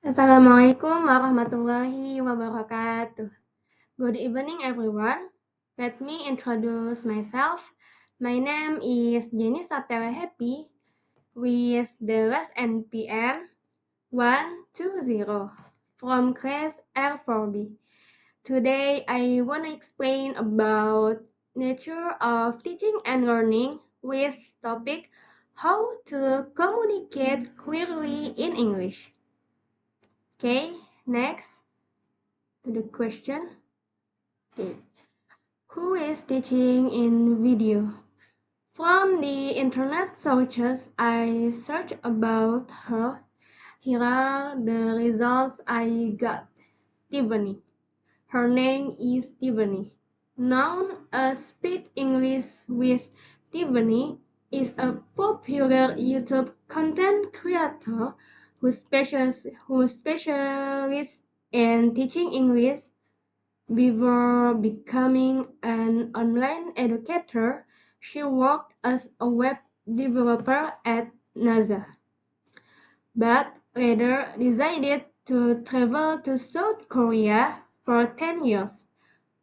Assalamualaikum warahmatullahi wabarakatuh. Good evening, everyone. Let me introduce myself. My name is Jenny Sapele Happy with the last NPM 120 from class L4B. Today, I want to explain about nature of teaching and learning with topic how to communicate clearly in English. Okay, next to the question. Okay. Who is teaching in video? From the internet searches I searched about her. Here are the results I got. Tiffany. Her name is Tiffany. Known as Speak English with Tiffany is a popular YouTube content creator who specializes in teaching English. Before becoming an online educator, she worked as a web developer at NASA, but later decided to travel to South Korea for 10 years,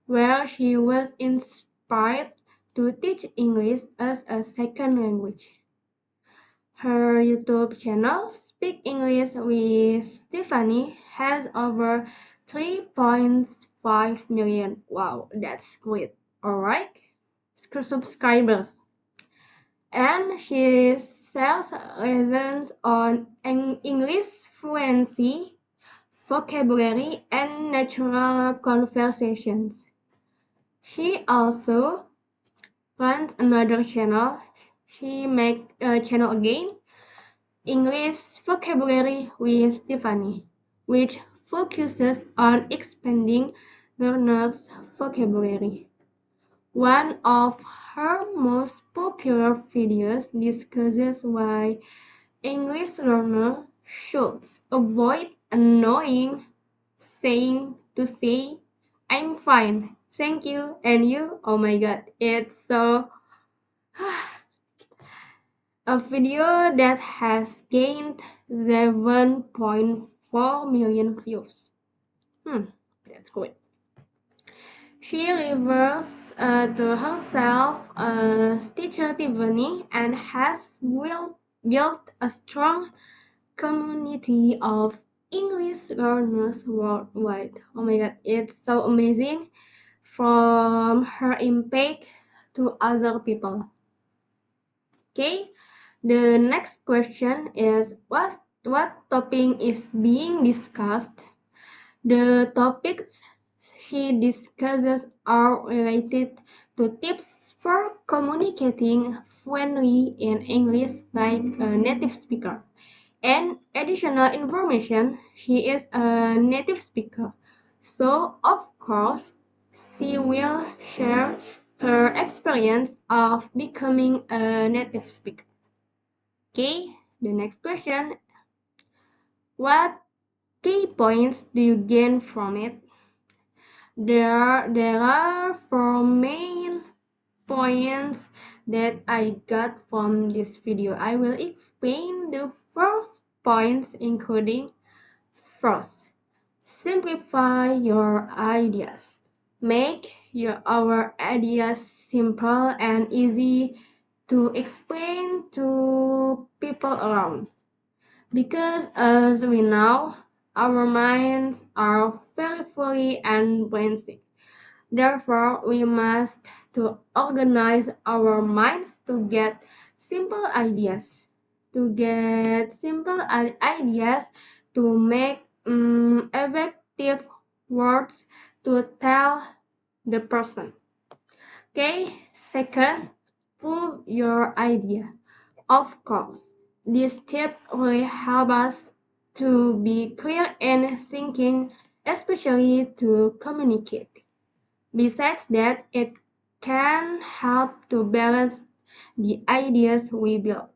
where she was inspired to teach English as a second language. Her YouTube channel, Speak English with Tiffany, has over 3.5 million. Wow, that's great. Alright, subscribers. And she sells lessons on English fluency, vocabulary, and natural conversations. She also runs another channel. She make a channel again, English Vocabulary with Tiffany, which focuses on expanding learners' vocabulary. One of her most popular videos discusses why English learners should avoid annoying saying to say, I'm fine, thank you, and you. Oh my god, it's so a video that has gained 7.4 million views. That's good. She refers to herself as Teacher Tiffany and has built a strong community of English learners worldwide. Oh my god, it's so amazing from her impact to other people. Okay, the next question is what topic is being discussed? The topics she discusses are related to tips for communicating fluently in English like a native speaker. And additional information, she is a native speaker. So, of course, she will share her experience of becoming a native speaker. Okay, the next question. What key points do you gain from it? There are four main points that I got from this video. I will explain the four points including first, simplify your ideas. Make our ideas simple and easy to explain to people around. Because as we know, our minds are very fully and brainy. Therefore, we must to organize our minds to get simple ideas, to make effective words to tell the person. Okay, second, prove your idea. Of course, this tip will help us to be clear in thinking, especially to communicate. Besides that, it can help to balance the ideas we build.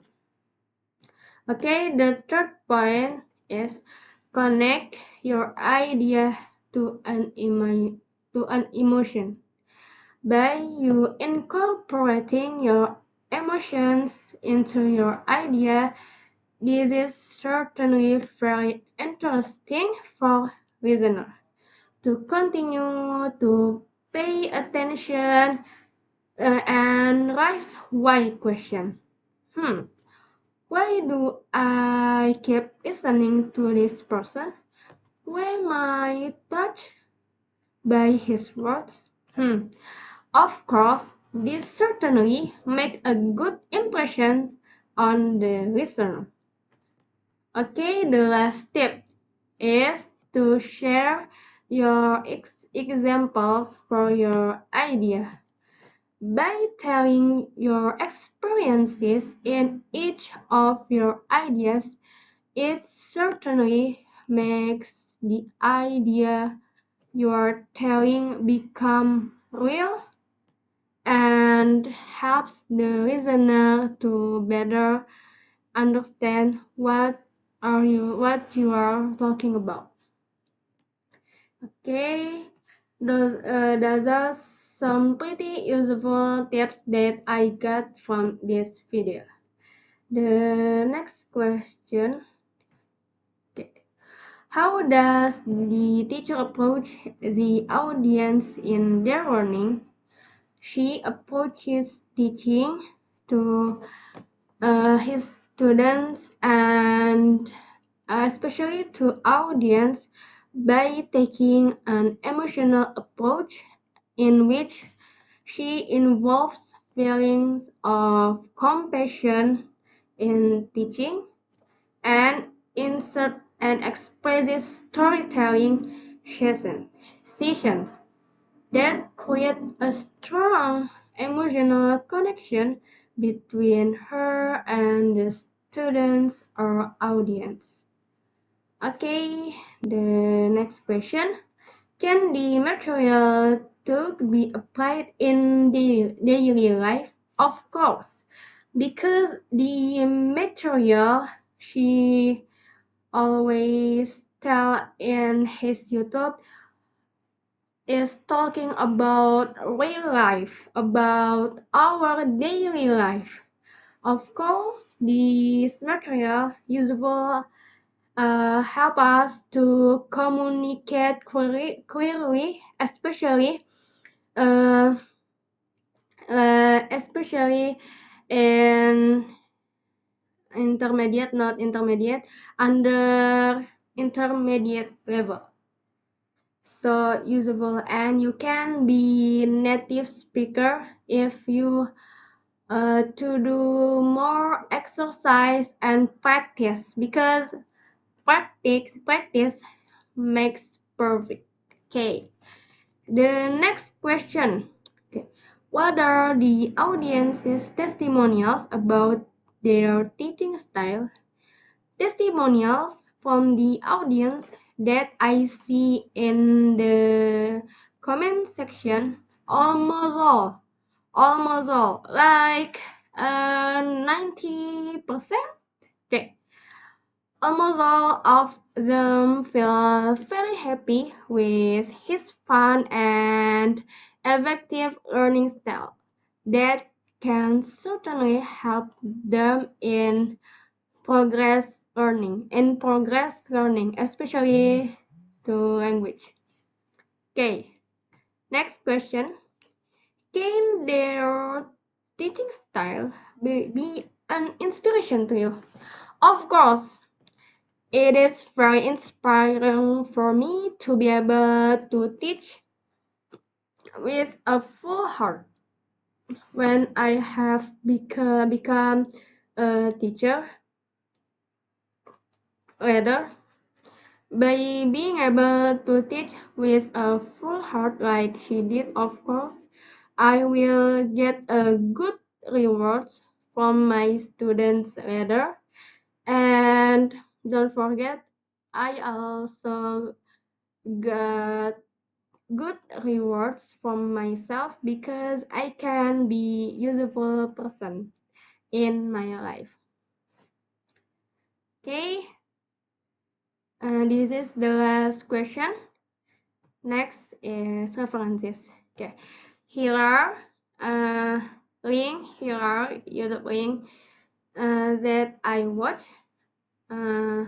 Okay, the third point is connect your idea to an emotion. By you incorporating your emotions into your idea, This is certainly very interesting for listener to continue to pay attention and raise why question. Hmm, why do I keep listening to this person? Why am I touched by his words? Hmm. Of course, this certainly make a good impression on the listener. Okay, the last tip is to share your examples for your idea. By telling your experiences in each of your ideas, it certainly makes the idea you are telling become real and helps the listener to better understand what you are talking about. Okay, those are some pretty useful tips that I got from this video. The next question. Okay. How does the teacher approach the audience in their learning? She approaches teaching to his students and especially to audience by taking an emotional approach in which she involves feelings of compassion in teaching and insert and expresses storytelling sessions that create a strong emotional connection between her and the students or audience. Okay, the next question. Can the material to be applied in the daily life? Of course, because the material she always tell in his YouTube is talking about real life, about our daily life. Of course, this material useful help us to communicate clearly, uh, especially in intermediate, not intermediate, under intermediate level. So usable, and you can be native speaker if you to do more exercise and practice because practice makes perfect. Okay, the next question. Okay, what are the audience's testimonials about their teaching style? Testimonials from the audience that I see in the comment section almost all like 90%. Okay, almost all of them feel very happy with his fun and effective learning style that can certainly help them progress learning, especially to language. Okay, next question. Can their teaching style be an inspiration to you? Of course, it is very inspiring for me to be able to teach with a full heart. When I have become a teacher later, by being able to teach with a full heart like she did, of course, I will get a good rewards from my students later. And don't forget, I also got good rewards from myself because I can be useful person in my life. Okay, this is the last question. Next is references. Okay, here are link. Here are YouTube link that I watch. Uh,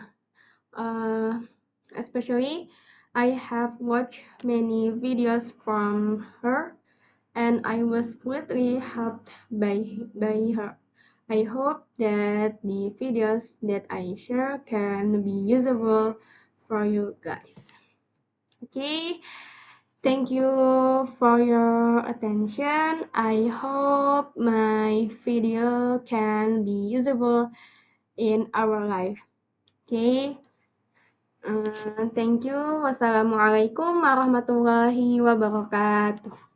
uh, Especially, I have watched many videos from her and I was greatly helped by her. I hope that the videos that I share can be usable for you guys. Okay, thank you for your attention. I hope my video can be usable in our life. Okay, thank you. Wassalamualaikum warahmatullahi wabarakatuh.